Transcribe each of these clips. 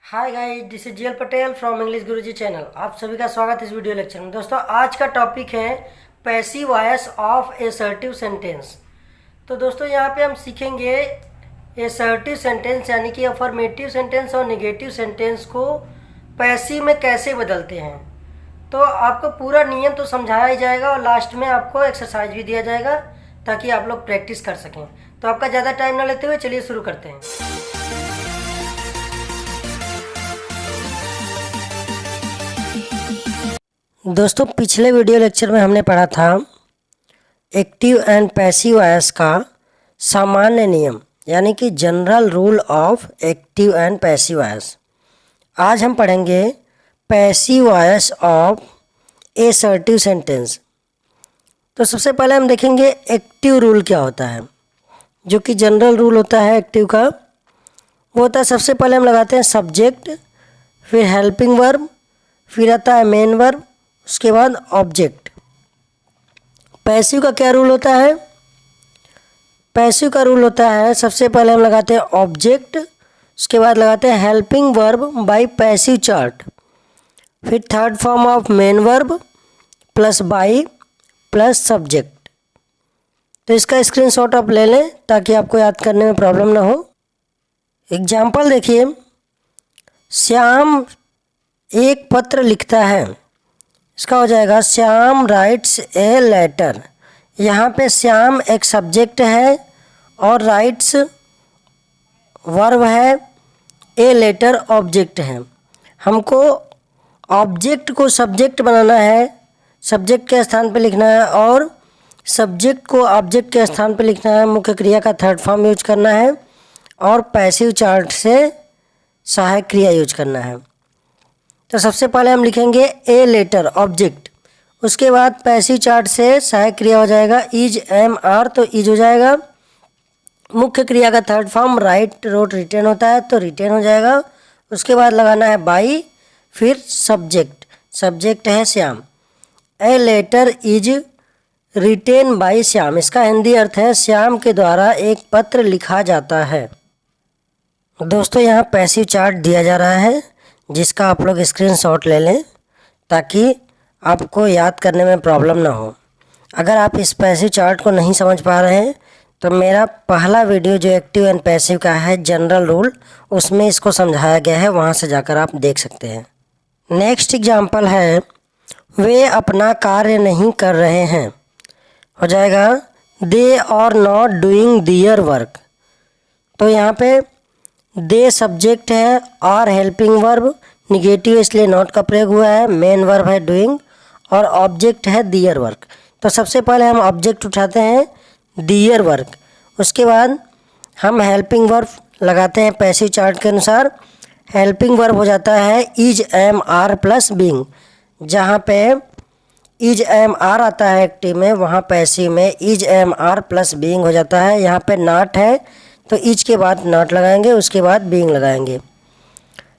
Hi guys, this is GL Patel from English Guruji channel. आप सभी का स्वागत है इस वीडियो लेक्चर में। दोस्तों, आज का टॉपिक है passive voice of assertive sentence. तो दोस्तों, यहाँ पे हम सीखेंगे एसर्टिव सेंटेंस यानी कि अफर्मेटिव सेंटेंस और नेगेटिव सेंटेंस को पैसिव में कैसे बदलते हैं। तो आपको पूरा नियम तो समझाया ही जाएगा और लास्ट में आपको एक्सरसाइज भी दिया जाएगा ताकि आप लोग प्रैक्टिस कर सकें। तो आपका ज़्यादा टाइम ना लेते हुए चलिए शुरू करते हैं। दोस्तों, पिछले वीडियो लेक्चर में हमने पढ़ा था एक्टिव एंड पैसिव वॉइस का सामान्य नियम यानी कि general rule of active and passive voice. आज हम पढ़ेंगे passive voice of assertive sentence. तो सबसे पहले हम देखेंगे एक्टिव रूल क्या होता है। जो कि जनरल रूल होता है एक्टिव का, वो होता है सबसे पहले हम लगाते हैं सब्जेक्ट, फिर हेल्पिंग वर्ब, फिर आता है मेन वर्ब, उसके बाद ऑब्जेक्ट। पैसिव का क्या रूल होता है? पैसिव का रूल होता है सबसे पहले हम लगाते हैं ऑब्जेक्ट, उसके बाद लगाते हैं helping verb by passive chart, फिर third form of main verb plus by plus subject. तो इसका स्क्रीनशॉट आप ले लें ताकि आपको याद करने में प्रॉब्लम ना हो। एग्जाम्पल देखिए, श्याम एक पत्र लिखता है। इसका हो जाएगा श्याम राइट्स ए लेटर। यहाँ पे श्याम एक सब्जेक्ट है और राइट्स वर्ब है, ए लेटर ऑब्जेक्ट है। हमको ऑब्जेक्ट को सब्जेक्ट बनाना है, सब्जेक्ट के स्थान पे लिखना है, और सब्जेक्ट को ऑब्जेक्ट के स्थान पे लिखना है। मुख्य क्रिया का थर्ड फॉर्म यूज करना है और पैसिव चार्ट से सहायक क्रिया यूज करना है। तो सबसे पहले हम लिखेंगे ए लेटर ऑब्जेक्ट, उसके बाद पैसिव चार्ट से सहायक क्रिया हो जाएगा इज एम आर, तो इज हो जाएगा। मुख्य क्रिया का third form write wrote written होता है तो रिटेन हो जाएगा। उसके बाद लगाना है बाई, फिर सब्जेक्ट, सब्जेक्ट है Shyam. A letter is written by Shyam, इसका हिंदी अर्थ है श्याम के द्वारा एक पत्र लिखा जाता है। दोस्तों, यहाँ पैसिव चार्ट दिया जा रहा है जिसका आप लोग स्क्रीनशॉट ले लें ताकि आपको याद करने में प्रॉब्लम ना हो। अगर आप इस पैसिव चार्ट को नहीं समझ पा रहे हैं तो मेरा पहला वीडियो जो एक्टिव एंड पैसिव का है जनरल रूल, उसमें इसको समझाया गया है, वहाँ से जाकर आप देख सकते हैं। नेक्स्ट एग्जाम्पल है वे अपना कार्य नहीं कर रहे हैं। हो जाएगा they are not doing their work. तो यहाँ पे दे सब्जेक्ट है, आर हेल्पिंग वर्ब, निगेटिव इसलिए नॉट का प्रयोग हुआ है, मेन वर्ब है डूइंग और ऑब्जेक्ट है दियर वर्क। तो सबसे पहले हम ऑब्जेक्ट उठाते हैं दियर वर्क, उसके बाद हम हेल्पिंग वर्ब लगाते हैं पैसिव चार्ट के अनुसार। हेल्पिंग वर्ब हो जाता है is am are plus being. जहाँ पे इज एम आर आता है एक्टिव में, वहाँ पैसिव में is am are plus being हो जाता है। यहाँ पे नॉट है तो इज के बाद नॉट लगाएंगे, उसके बाद बीइंग लगाएंगे।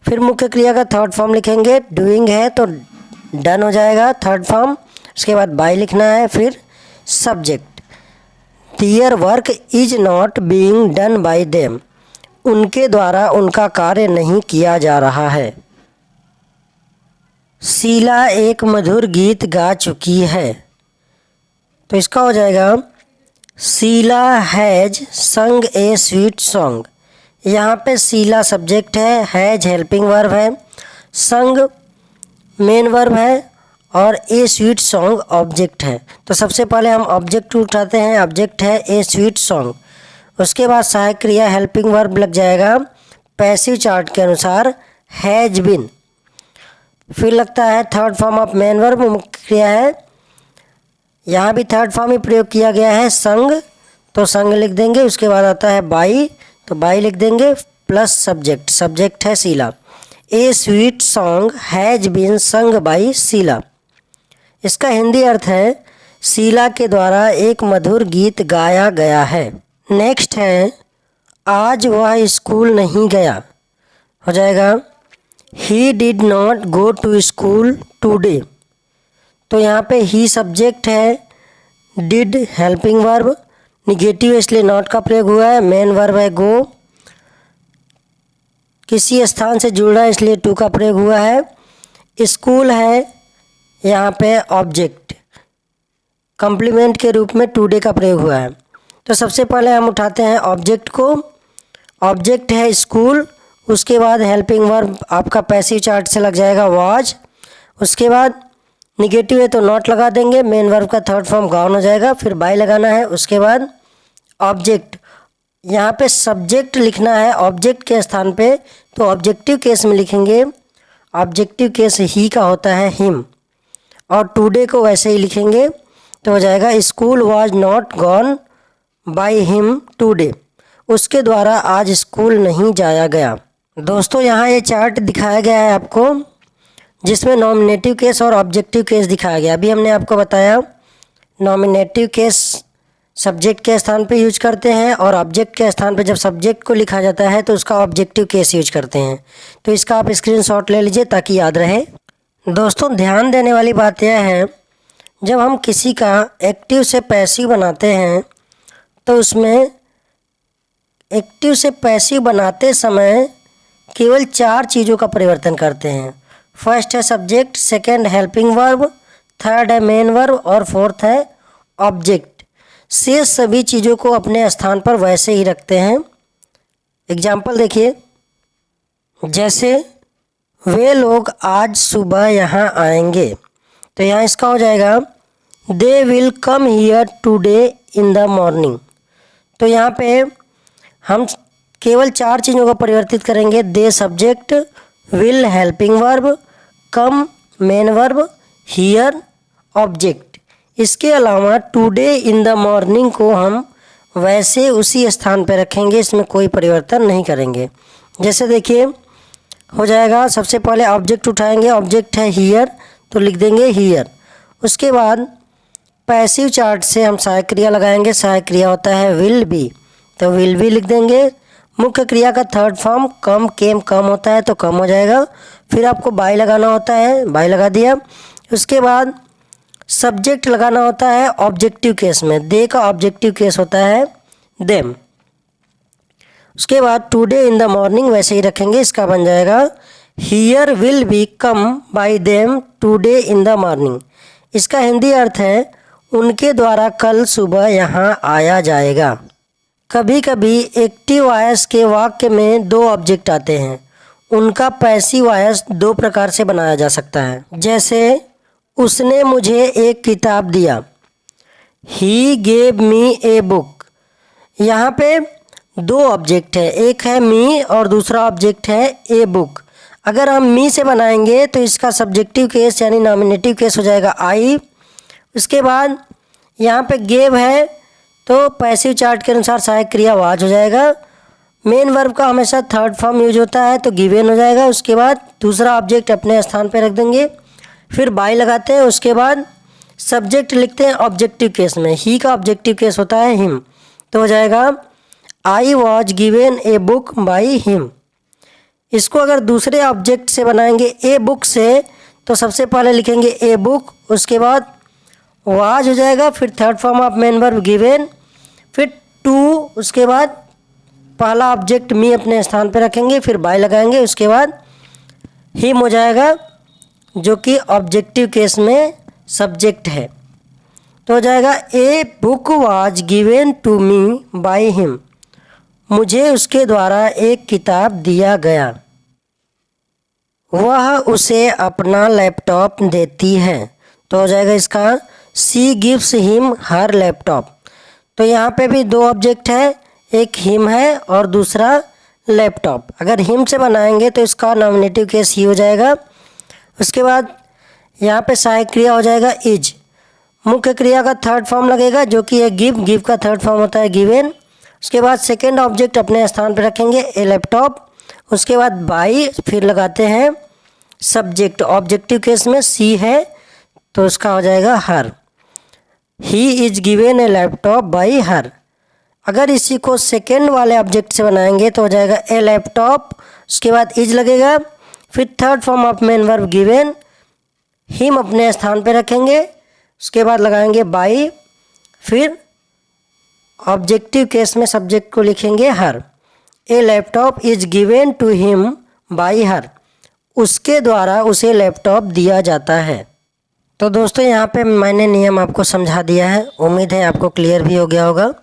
फिर मुख्य क्रिया का थर्ड फॉर्म लिखेंगे, डूइंग है तो डन हो जाएगा थर्ड फॉर्म। उसके बाद बाय लिखना है, फिर subject their work is not being done by them, उनके द्वारा उनका कार्य नहीं किया जा रहा है। शीला एक मधुर गीत गा चुकी है। तो इसका हो जाएगा शीला हैज संग ए स्वीट सॉन्ग। यहाँ पे शीला सब्जेक्ट है, हैज हेल्पिंग वर्ब है, संग मेन वर्ब है और ए स्वीट सॉन्ग ऑब्जेक्ट है। तो सबसे पहले हम ऑब्जेक्ट उठाते हैं, ऑब्जेक्ट है ए स्वीट सॉन्ग। उसके बाद सहायक क्रिया हेल्पिंग वर्ब लग जाएगा पैसिव चार्ट के अनुसार हैज बिन। फिर लगता है third form of main verb, मुख्य क्रिया है, यहाँ भी थर्ड फॉर्म ही प्रयोग किया गया है संग, तो संग लिख देंगे। उसके बाद आता है बाई, तो बाई लिख देंगे प्लस सब्जेक्ट, सब्जेक्ट है Sheela. A sweet song has been sung by Sheela. इसका हिंदी अर्थ है शीला के द्वारा एक मधुर गीत गाया गया है। नेक्स्ट है आज वह स्कूल नहीं गया। हो जाएगा he did not go to school today. तो यहाँ पे ही सब्जेक्ट है, डिड हेल्पिंग वर्ब, निगेटिव इसलिए नॉट का प्रयोग हुआ है, मेन वर्ब है गो, किसी स्थान से जुड़ रहा है इसलिए टू का प्रयोग हुआ है। स्कूल है, यहाँ पे ऑब्जेक्ट कॉम्प्लीमेंट के रूप में टुडे का प्रयोग हुआ है। तो सबसे पहले हम उठाते हैं ऑब्जेक्ट को। ऑब्जेक्ट है स्कूल, उसके बाद हेल्पिंग वर्ब आपका पैसिव चार्ट से लग जाएगा वाज। उसके बाद निगेटिव है तो नॉट लगा देंगे, मेन वर्ब का थर्ड फॉर्म गाउन हो जाएगा, फिर बाय लगाना है। उसके बाद ऑब्जेक्ट, यहाँ पे सब्जेक्ट लिखना है ऑब्जेक्ट के स्थान पे, तो ऑब्जेक्टिव केस में लिखेंगे। ऑब्जेक्टिव केस ही का होता है हिम, और टुडे को वैसे ही लिखेंगे तो हो जाएगा school was not gone by him today, उसके द्वारा आज स्कूल नहीं जाया गया। दोस्तों यहाँ ये चार्ट दिखाया गया है आपको, जिसमें नॉमिनेटिव केस और ऑब्जेक्टिव केस दिखाया गया। अभी हमने आपको बताया नॉमिनेटिव केस सब्जेक्ट के स्थान पे यूज करते हैं, और ऑब्जेक्ट के स्थान पे जब सब्जेक्ट को लिखा जाता है तो उसका ऑब्जेक्टिव केस यूज करते हैं। तो इसका आप स्क्रीनशॉट ले लीजिए ताकि याद रहे। दोस्तों ध्यान देने वाली बात यह है, जब हम किसी का एक्टिव से पैसिव बनाते हैं तो उसमें एक्टिव से पैसिव बनाते समय केवल 4 चीज़ों का परिवर्तन करते हैं। फर्स्ट है subject, second helping verb, third है मेन वर्ब और फोर्थ है ऑब्जेक्ट। शेष सभी चीज़ों को अपने स्थान पर वैसे ही रखते हैं। एग्जाम्पल देखिए, जैसे वे लोग आज सुबह यहाँ आएंगे, तो यहाँ इसका हो जाएगा they will come here today in the morning. तो यहाँ पे हम केवल 4 चीज़ों को परिवर्तित करेंगे। They subject, will helping verb, come main verb, here object. इसके अलावा टुडे इन द मॉर्निंग को हम वैसे उसी स्थान पर रखेंगे, इसमें कोई परिवर्तन नहीं करेंगे। जैसे देखिए हो जाएगा, सबसे पहले ऑब्जेक्ट उठाएंगे, ऑब्जेक्ट है हियर तो लिख देंगे हियर। उसके बाद पैसिव चार्ट से हम सहायक क्रिया लगाएंगे, सहायक क्रिया होता है विल बी, तो विल बी लिख देंगे। मुख्य क्रिया का थर्ड फॉर्म कम केम कम होता है तो कम हो जाएगा। फिर आपको बाय लगाना होता है, बाय लगा दिया। उसके बाद सब्जेक्ट लगाना होता है ऑब्जेक्टिव केस में, दे का ऑब्जेक्टिव केस होता है देम। उसके बाद टुडे इन द मॉर्निंग वैसे ही रखेंगे, इसका बन जाएगा here will be come by them today in the morning. इसका हिंदी अर्थ है उनके द्वारा कल सुबह यहाँ आया जाएगा। कभी कभी एक्टिव वॉइस के वाक्य में 2 ऑब्जेक्ट आते हैं, उनका पैसिव वॉइस 2 प्रकार से बनाया जा सकता है। जैसे उसने मुझे एक किताब दिया, he gave me a book. यहाँ पे 2 ऑब्जेक्ट है, एक है मी और दूसरा ऑब्जेक्ट है ए बुक। अगर हम मी से बनाएंगे तो इसका सब्जेक्टिव केस यानी नॉमिनेटिव केस हो जाएगा आई। उसके बाद यहाँ पे गेव है तो पैसिव चार्ट के अनुसार सहायक क्रिया वाज हो जाएगा। मेन वर्ब का हमेशा थर्ड फॉर्म यूज होता है तो गिवन हो जाएगा। उसके बाद दूसरा ऑब्जेक्ट अपने स्थान पे रख देंगे, फिर बाय लगाते हैं। उसके बाद सब्जेक्ट लिखते हैं ऑब्जेक्टिव केस में, ही का ऑब्जेक्टिव केस होता है हिम, तो हो जाएगा I was given a book by him. इसको अगर दूसरे ऑब्जेक्ट से बनाएंगे ए बुक से, तो सबसे पहले लिखेंगे ए बुक, उसके बाद वाज हो जाएगा, फिर third form of main verb given, फिर टू, उसके बाद पहला ऑब्जेक्ट मी अपने स्थान पर रखेंगे, फिर बाय लगाएंगे। उसके बाद हिम हो जाएगा जो कि ऑब्जेक्टिव केस में सब्जेक्ट है, तो हो जाएगा a book was given to me by him. मुझे उसके द्वारा एक किताब दिया गया। वह उसे अपना लैपटॉप देती है, तो हो जाएगा इसका सी गिव्स हिम हर लैपटॉप। तो यहाँ पे भी 2 ऑब्जेक्ट है, एक हिम है और दूसरा लैपटॉप। अगर हिम से बनाएंगे तो इसका नॉमिनेटिव केस ही हो जाएगा। उसके बाद यहाँ पे सहायक क्रिया हो जाएगा इज। मुख्य क्रिया का थर्ड फॉर्म लगेगा जो कि है गिव, गिव का थर्ड फॉर्म होता है गिवन। उसके बाद सेकेंड ऑब्जेक्ट अपने स्थान पर रखेंगे ए लैपटॉप। उसके बाद बाई, फिर लगाते हैं सब्जेक्ट, ऑब्जेक्टिव केस में सी है तो उसका हो जाएगा her. He is given a laptop by her. अगर इसी को सेकेंड वाले ऑब्जेक्ट से बनाएंगे तो हो जाएगा ए लैपटॉप, उसके बाद इज लगेगा, फिर third form of main verb given, him अपने स्थान पे रखेंगे, उसके बाद लगाएंगे बाई, फिर ऑब्जेक्टिव केस में सब्जेक्ट को लिखेंगे her. A laptop is given to him by her, उसके द्वारा उसे लैपटॉप दिया जाता है। तो दोस्तों यहाँ पे मैंने नियम आपको समझा दिया है, उम्मीद है आपको क्लियर भी हो गया होगा।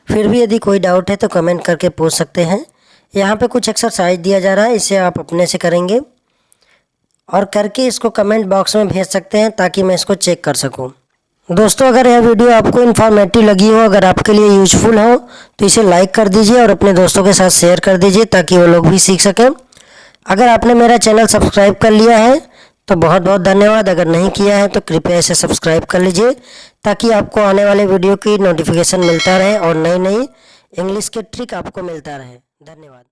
फिर भी यदि कोई डाउट है तो कमेंट करके पूछ सकते हैं। यहाँ पे कुछ एक्सरसाइज दिया जा रहा है, इसे आप अपने से करेंगे और करके इसको कमेंट बॉक्स में भेज सकते हैं ताकि मैं इसको चेक कर सकूं। दोस्तों अगर यह वीडियो आपको इन्फॉर्मेटिव लगी हो, अगर आपके लिए यूजफुल हो तो इसे लाइक कर दीजिए और अपने दोस्तों के साथ शेयर कर दीजिए ताकि वो लोग भी सीख सकें। अगर आपने मेरा चैनल सब्सक्राइब कर लिया है तो बहुत बहुत धन्यवाद, अगर नहीं किया है तो कृपया इसे सब्सक्राइब कर लीजिए ताकि आपको आने वाले वीडियो की नोटिफिकेशन मिलता रहे और नई नई इंग्लिश के ट्रिक आपको मिलता रहे। धन्यवाद।